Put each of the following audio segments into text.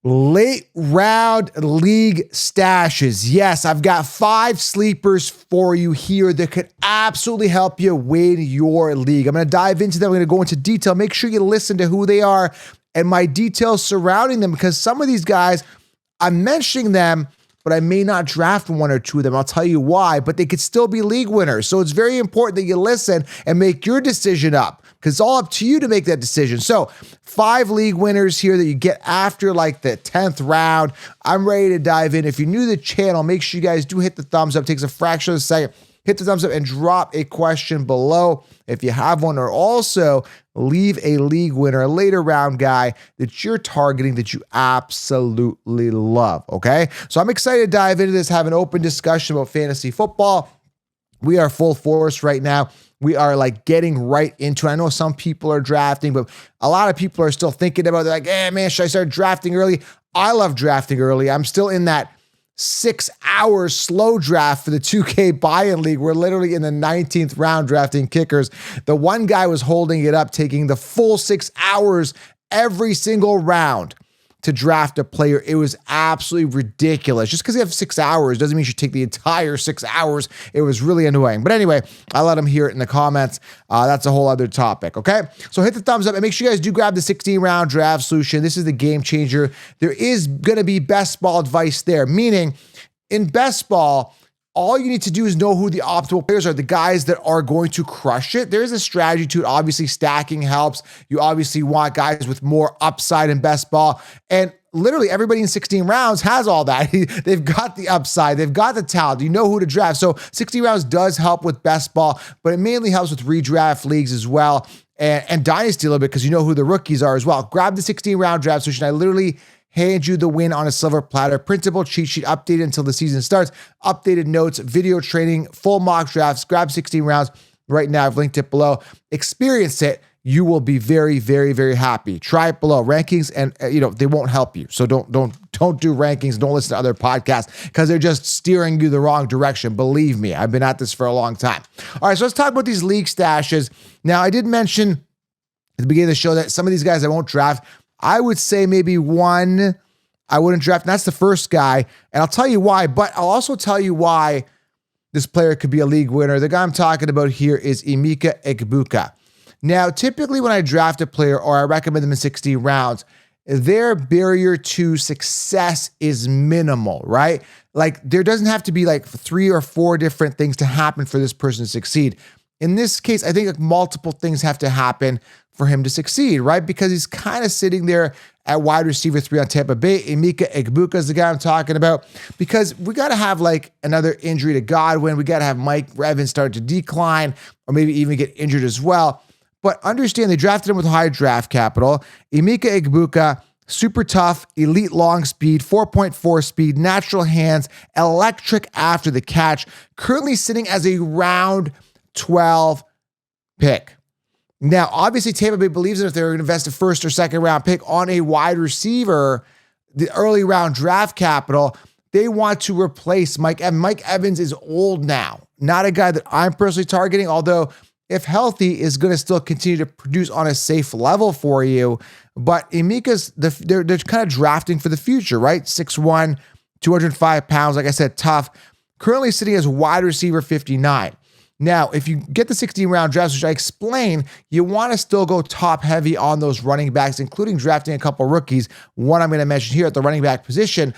Late round league stashes. Yes, I've got 5 sleepers for you here that could absolutely help you win your league. I'm going to dive into them. I'm going to go into detail. Make sure you listen to who they are and my details surrounding them, because some of these guys, I'm mentioning them, but I may not draft 1 or 2 of them. I'll tell you why, but they could still be league winners. So it's very important that you listen and make your decision up, because it's all up to you to make that decision. So 5 league winners here that you get after like the 10th round. I'm ready to dive in. If you're new to the channel, make sure you guys do hit the thumbs up. It takes a fraction of a second. Hit the thumbs up and drop a question below if you have one, or also leave a league winner, a later round guy that you're targeting that you absolutely love, okay? So I'm excited to dive into this, have an open discussion about fantasy football. We are full force right now. We are like getting right into it. I know some people are drafting, but a lot of people are still thinking about it. They're like, hey man, should I start drafting early? I love drafting early. I'm still in that 6 hours slow draft for the 2K buy-in league. We're literally in the 19th round drafting kickers. The one guy was holding it up, taking the full 6 hours every single round to draft a player. It was absolutely ridiculous. Just because you have 6 hours doesn't mean you should take the entire 6 hours. It was really annoying. But anyway, I let him hear it in the comments. That's a whole other topic, okay? So hit the thumbs up and make sure you guys do grab the 16-round draft solution. This is the game changer. There is going to be best ball advice there, meaning in best ball, all you need to do is know who the optimal players are, the guys that are going to crush it. There's a strategy to it. Obviously, stacking helps. You obviously want guys with more upside in best ball. And literally everybody in 16 rounds has all that. They've got the upside. They've got the talent. You know who to draft. So 16 rounds does help with best ball, but it mainly helps with redraft leagues as well. And Dynasty a little bit, because you know who the rookies are as well. Grab the 16-round draft solution. I literally hand you the win on a silver platter. Printable cheat sheet, updated until the season starts. Updated notes, video training, full mock drafts. Grab 16 rounds right now. I've linked it below. Experience it. You will be very, very, very happy. Try it below. Rankings, and they won't help you. So don't do rankings. Don't listen to other podcasts, because they're just steering you the wrong direction. Believe me, I've been at this for a long time. All right, so let's talk about these league stashes. Now, I did mention at the beginning of the show that some of these guys I won't draft. I would say maybe 1 I wouldn't draft, and that's the first guy. And I'll tell you why, but I'll also tell you why this player could be a league winner. The guy I'm talking about here is Emeka Egbuka. Now, typically when I draft a player or I recommend them in 16 rounds, their barrier to success is minimal, right? Like there doesn't have to be like 3 or 4 different things to happen for this person to succeed. In this case, I think like multiple things have to happen for him to succeed, right? Because he's kind of sitting there at wide receiver 3 on Tampa Bay. Emeka Egbuka is the guy I'm talking about, because we got to have like another injury to Godwin. We got to have Mike Evans start to decline, or maybe even get injured as well. But understand, they drafted him with high draft capital. Emeka Egbuka, super tough, elite long speed, 4.4 speed, natural hands, electric after the catch, currently sitting as a round 12 pick. Now, obviously, Tampa Bay believes that if they're going to invest a first or second round pick on a wide receiver, the early round draft capital, they want to replace Mike Evans. Mike Evans is old now, not a guy that I'm personally targeting, although if healthy is going to still continue to produce on a safe level for you. But Emeka's, they're kind of drafting for the future, right? 6'1", 205 pounds, like I said, tough. Currently sitting as wide receiver 59. Now, if you get the 16-round drafts, which I explained, you want to still go top heavy on those running backs, including drafting a couple rookies, one I'm going to mention here at the running back position,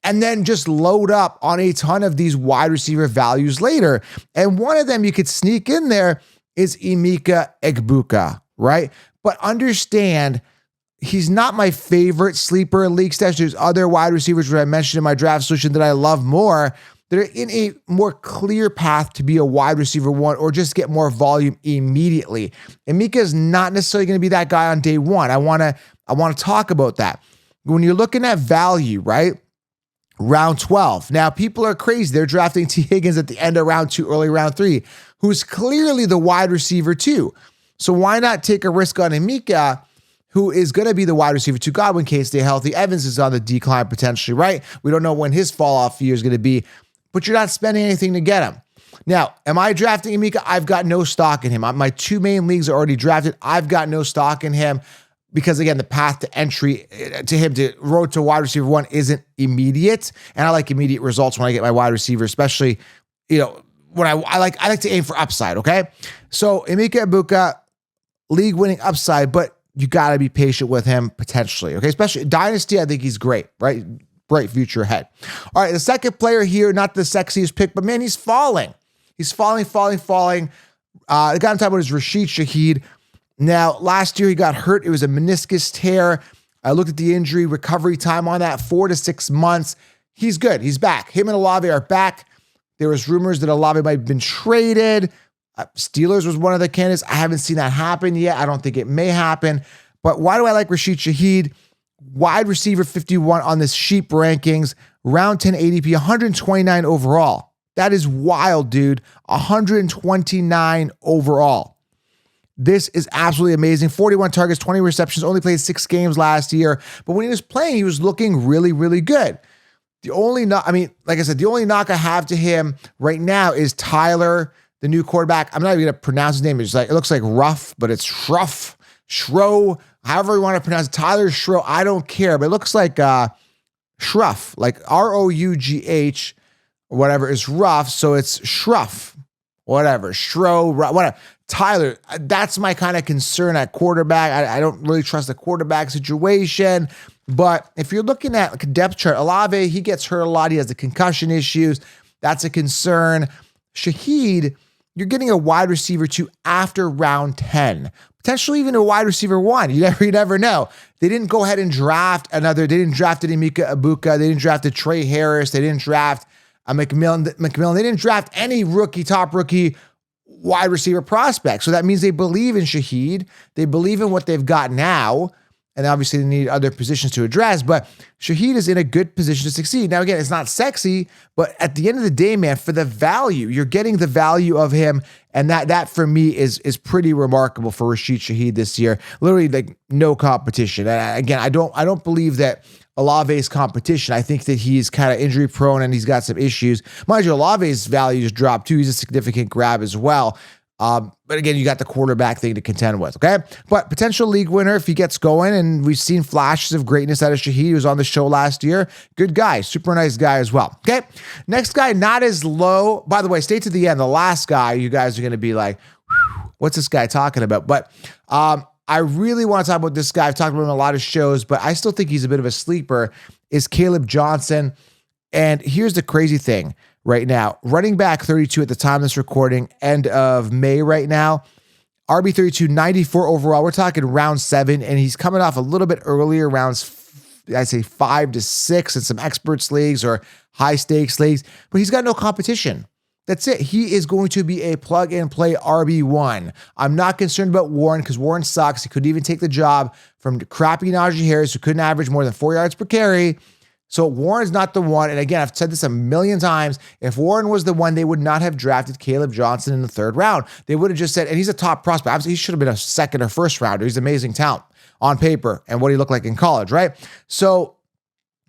and then just load up on a ton of these wide receiver values later. And one of them you could sneak in there is Emeka Egbuka, right? But understand, he's not my favorite sleeper league stash. There's other wide receivers that I mentioned in my draft solution that I love more, that are in a more clear path to be a wide receiver 1 or just get more volume immediately. Emeka is not necessarily going to be that guy on day 1. I want to talk about that. When you're looking at value, right? Round 12. Now, people are crazy. They're drafting T. Higgins at the end of round 2, early round 3, who's clearly the wide receiver 2. So why not take a risk on Emeka, who is going to be the wide receiver 2? Godwin can't stay healthy. Evans is on the decline potentially, right? We don't know when his fall off year is going to be, but you're not spending anything to get him. Now, am I drafting Emeka? I've got no stock in him. My 2 main leagues are already drafted. I've got no stock in him. because again, the path to entry to him to road to wide receiver 1 isn't immediate. And I like immediate results when I get my wide receiver, especially, when I like to aim for upside. Okay. So Emeka Egbuka, league winning upside, but you got to be patient with him potentially. Okay. Especially Dynasty. I think he's great, right? Bright future ahead. All right. The second player here, not the sexiest pick, but man, he's falling. He's falling. The guy I'm talking about is Rashid Shaheed. Now, last year he got hurt. It was a meniscus tear. I looked at the injury recovery time on that, 4 to 6 months. He's good. He's back. Him and Olave are back. There was rumors that Olave might have been traded. Steelers was one of the candidates. I haven't seen that happen yet. I don't think it may happen. But why do I like Rashid Shaheed? Wide receiver 51 on this Sheep rankings, round 10 ADP, 129 overall. That is wild, dude. 129 overall. This is absolutely amazing. 41 targets, 20 receptions, only played 6 games last year. But when he was playing, he was looking really, really good. The only knock I have to him right now is Tyler, the new quarterback. I'm not even going to pronounce his name. It looks like Ruff, but it's Shro, however you want to pronounce it. Tyler Shro, I don't care, but it looks like Shruff, like Rough, whatever is rough. So it's Shruff, whatever, whatever. Tyler, that's my kind of concern at quarterback. I don't really trust the quarterback situation. But if you're looking at like a depth chart, Olave, he gets hurt a lot. He has the concussion issues. That's a concern. Shaheed, you're getting a wide receiver 2 after round 10. Potentially even a wide receiver 1. You never know. They didn't go ahead and draft They didn't draft Emeka Egbuka. They didn't draft Trey Harris. They didn't draft McMillan. They didn't draft any top rookie wide receiver prospect. So that means they believe in Shaheed. They believe in what they've got now. And obviously they need other positions to address, but Shaheed is in a good position to succeed. Now, again, it's not sexy, but at the end of the day, man, for the value, you're getting the value of him. And that for me is pretty remarkable for Rashid Shaheed this year. Literally like no competition. And again, I don't believe that Olave's competition. I think that he's kind of injury prone and he's got some issues. Mind you, Olave's values dropped too. He's a significant grab as well. But again, you got the quarterback thing to contend with, okay? But potential league winner if he gets going, and we've seen flashes of greatness out of Shaheed. He was on the show last year. Good guy, super nice guy as well, okay? Next guy, not as low. By the way, stay to the end. The last guy, you guys are going to be like, what's this guy talking about? But I really want to talk about this guy. I've talked about him on a lot of shows, but I still think he's a bit of a sleeper, is Caleb Johnson. And here's the crazy thing. Right now, running back 32 at the time of this recording, end of May right now, RB 32, 94 overall. We're talking round 7, and he's coming off a little bit earlier, rounds, I'd say 5 to 6 in some experts leagues or high stakes leagues, but he's got no competition. That's it. He is going to be a plug and play RB1. I'm not concerned about Warren because Warren sucks. He couldn't even take the job from crappy Najee Harris, who couldn't average more than 4 yards per carry. So Warren's not the one. And again, I've said this a million times. If Warren was the one, they would not have drafted Caleb Johnson in the 3rd round. They would have just said, and he's a top prospect. He should have been a 2nd or 1st rounder. He's amazing talent on paper and what he looked like in college, right? So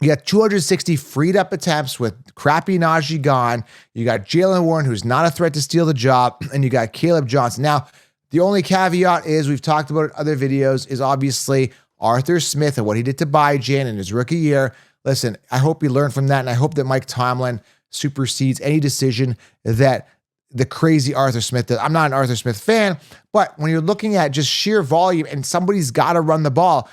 you got 260 freed up attempts with crappy Najee gone. You got Jalen Warren, who's not a threat to steal the job. And you got Caleb Johnson. Now, the only caveat is, we've talked about it in other videos, is obviously Arthur Smith and what he did to Bijan in his rookie year. Listen, I hope you learn from that, and I hope that Mike Tomlin supersedes any decision that the crazy Arthur Smith did. I'm not an Arthur Smith fan, but when you're looking at just sheer volume and somebody's got to run the ball,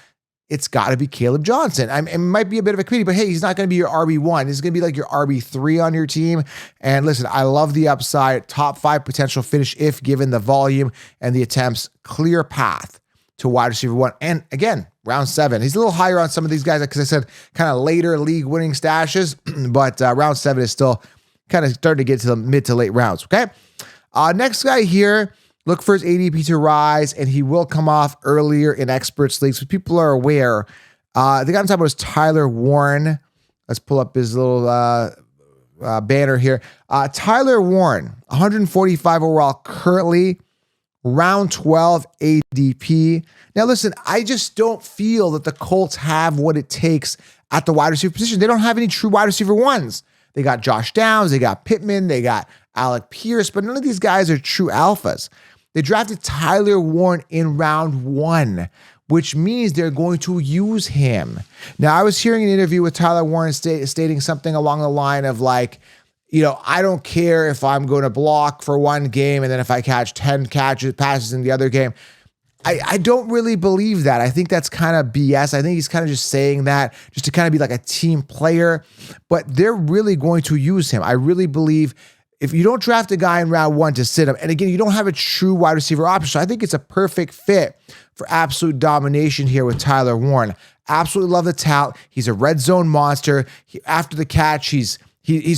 it's got to be Caleb Johnson. It might be a bit of a committee, but hey, he's not going to be your RB1. He's going to be like your RB3 on your team. And listen, I love the upside, top 5 potential finish if given the volume and the attempts, clear path to wide receiver 1. And again, round 7. He's a little higher on some of these guys, because I said kind of later league winning stashes, but round 7 is still kind of starting to get to the mid to late rounds, okay? Next guy here, look for his ADP to rise, and he will come off earlier in experts leagues, so people are aware. The guy I'm talking about is Tyler Warren. Let's pull up his little banner here. Tyler Warren, 145 overall currently, round 12 ADP. Now, listen, I just don't feel that the Colts have what it takes at the wide receiver position. They don't have any true wide receiver 1s. They got Josh Downs, they got Pittman, they got Alec Pierce, but none of these guys are true alphas. They drafted Tyler Warren in round 1 which means they're going to use him. Now, I was hearing an interview with Tyler Warren stating something along the line of like, I don't care if I'm going to block for one game and then if I catch 10 passes in the other game. I don't really believe that. I think that's kind of BS. I think he's kind of just saying that just to kind of be like a team player, but they're really going to use him. I really believe if you don't draft a guy in round 1 to sit him, and again, you don't have a true wide receiver option. So I think it's a perfect fit for absolute domination here with Tyler Warren. Absolutely love the talent. He's a red zone monster. After the catch, he's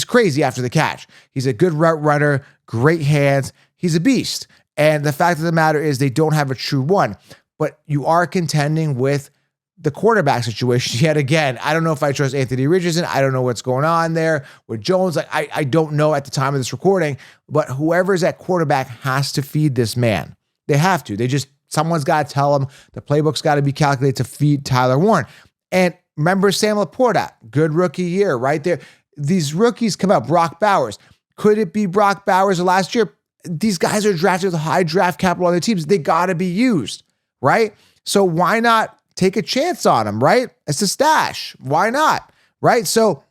crazy after the catch. He's a good route runner, great hands. He's a beast. And the fact of the matter is they don't have a true one, but you are contending with the quarterback situation yet again. I don't know if I trust Anthony Richardson. I don't know what's going on there with Jones. I don't know at the time of this recording, but whoever's at quarterback has to feed this man. They have to. Someone's got to tell them the playbook's got to be calculated to feed Tyler Warren. And remember Sam Laporta, good rookie year right there. These rookies come out. Brock Bowers. Could it be Brock Bowers of last year? These guys are drafted with high draft capital on their teams. They got to be used, right? So why not take a chance on them, right? It's a stash. Why not, right? So,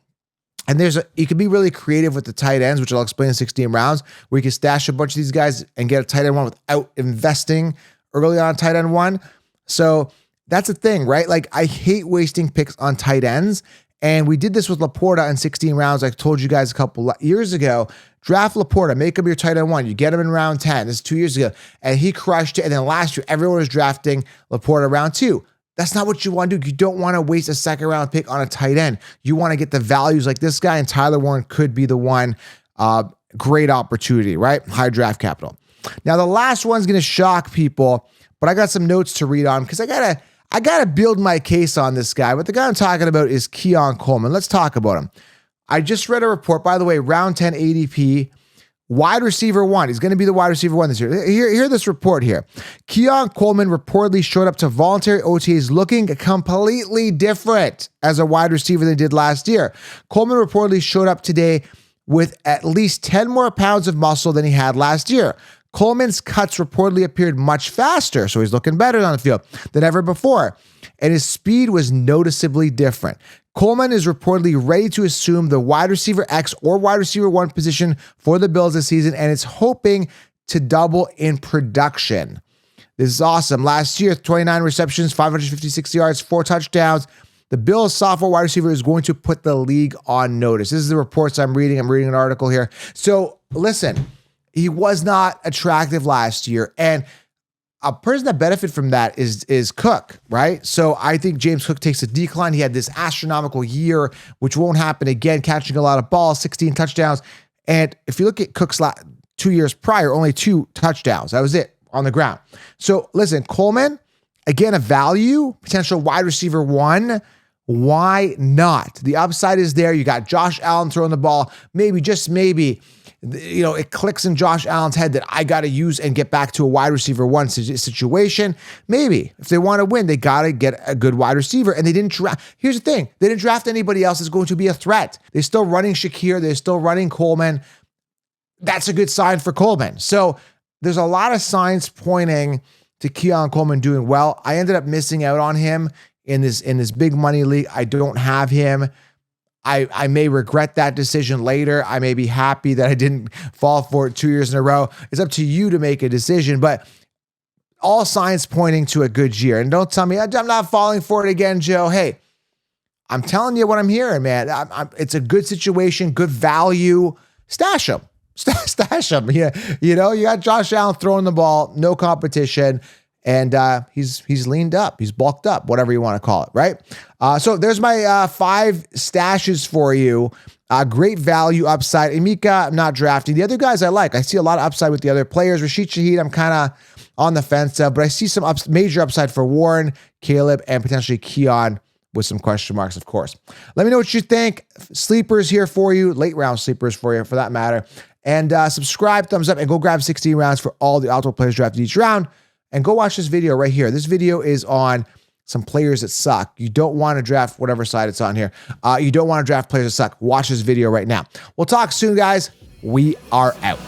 and you can be really creative with the tight ends, which I'll explain in 16 rounds, where you can stash a bunch of these guys and get a tight end one without investing early on tight end one. So that's the thing, right? Like I hate wasting picks on tight ends. And we did this with Laporta in 16 rounds. I told you guys a couple years ago, draft Laporta, make him your tight end 1. You get him in round 10. This is 2 years ago. And he crushed it. And then last year, everyone was drafting Laporta round 2. That's not what you want to do. You don't want to waste a second round pick on a tight end. You want to get the values like this guy, and Tyler Warren could be the one. Great opportunity, right? High draft capital. Now, the last one's going to shock people, but I got some notes to read on because I gotta build my case on this guy. But the guy I'm talking about is Keon Coleman. Let's talk about him. I just read a report, by the way, round 10 ADP, wide receiver 1. He's going to be the wide receiver 1 this year. Hear this report here. Keon Coleman reportedly showed up to voluntary OTAs looking completely different as a wide receiver than he did last year. Coleman reportedly showed up today with at least 10 more pounds of muscle than he had last year. Coleman's cuts reportedly appeared much faster, so he's looking better on the field than ever before, and his speed was noticeably different. Coleman is reportedly ready to assume the wide receiver X or wide receiver 1 position for the Bills this season, and is hoping to double in production. This is awesome. Last year, 29 receptions, 556 yards, 4 touchdowns. The Bills' sophomore wide receiver is going to put the league on notice. This is the reports I'm reading. I'm reading an article here. So listen, he was not attractive last year. And a person that benefit from that is Cook, right? So I think James Cook takes a decline. He had this astronomical year, which won't happen again, catching a lot of balls, 16 touchdowns. And if you look at Cook's 2 years prior, only 2 touchdowns. That was it on the ground. So listen, Coleman, again, a value, potential wide receiver 1. Why not? The upside is there. You got Josh Allen throwing the ball. Maybe, just maybe, it clicks in Josh Allen's head that I got to use and get back to a wide receiver 1 situation. Maybe if they want to win, they got to get a good wide receiver. And they didn't draft. Here's the thing. They didn't draft anybody else that's going to be a threat. They're still running Shakir. They're still running Coleman. That's a good sign for Coleman. So there's a lot of signs pointing to Keon Coleman doing well. I ended up missing out on him in this big money league. I don't have him. I may regret that decision later. I may be happy that I didn't fall for it 2 years in a row. It's up to you to make a decision, but all signs pointing to a good year. And don't tell me, I'm not falling for it again, Joe. Hey, I'm telling you what I'm hearing, man. It's a good situation, good value. Stash him. Stash him. Yeah, you got Josh Allen throwing the ball, no competition. And he's leaned up, he's bulked up, whatever you want to call it, right? So there's my 5 stashes for you. Great value upside. Emeka, I'm not drafting. The other guys I like. I see a lot of upside with the other players. Rashid Shaheed, I'm kind of on the fence of, but I see some major upside for Warren, Caleb, and potentially Keon with some question marks, of course. Let me know what you think. Sleepers here for you, late round sleepers for you, for that matter. And subscribe, thumbs up, and go grab 16 rounds for all the optimal players drafted each round. And go watch this video right here. This video is on some players that suck. You don't want to draft whatever side it's on here. You don't want to draft players that suck. Watch this video right now. We'll talk soon, guys. We are out.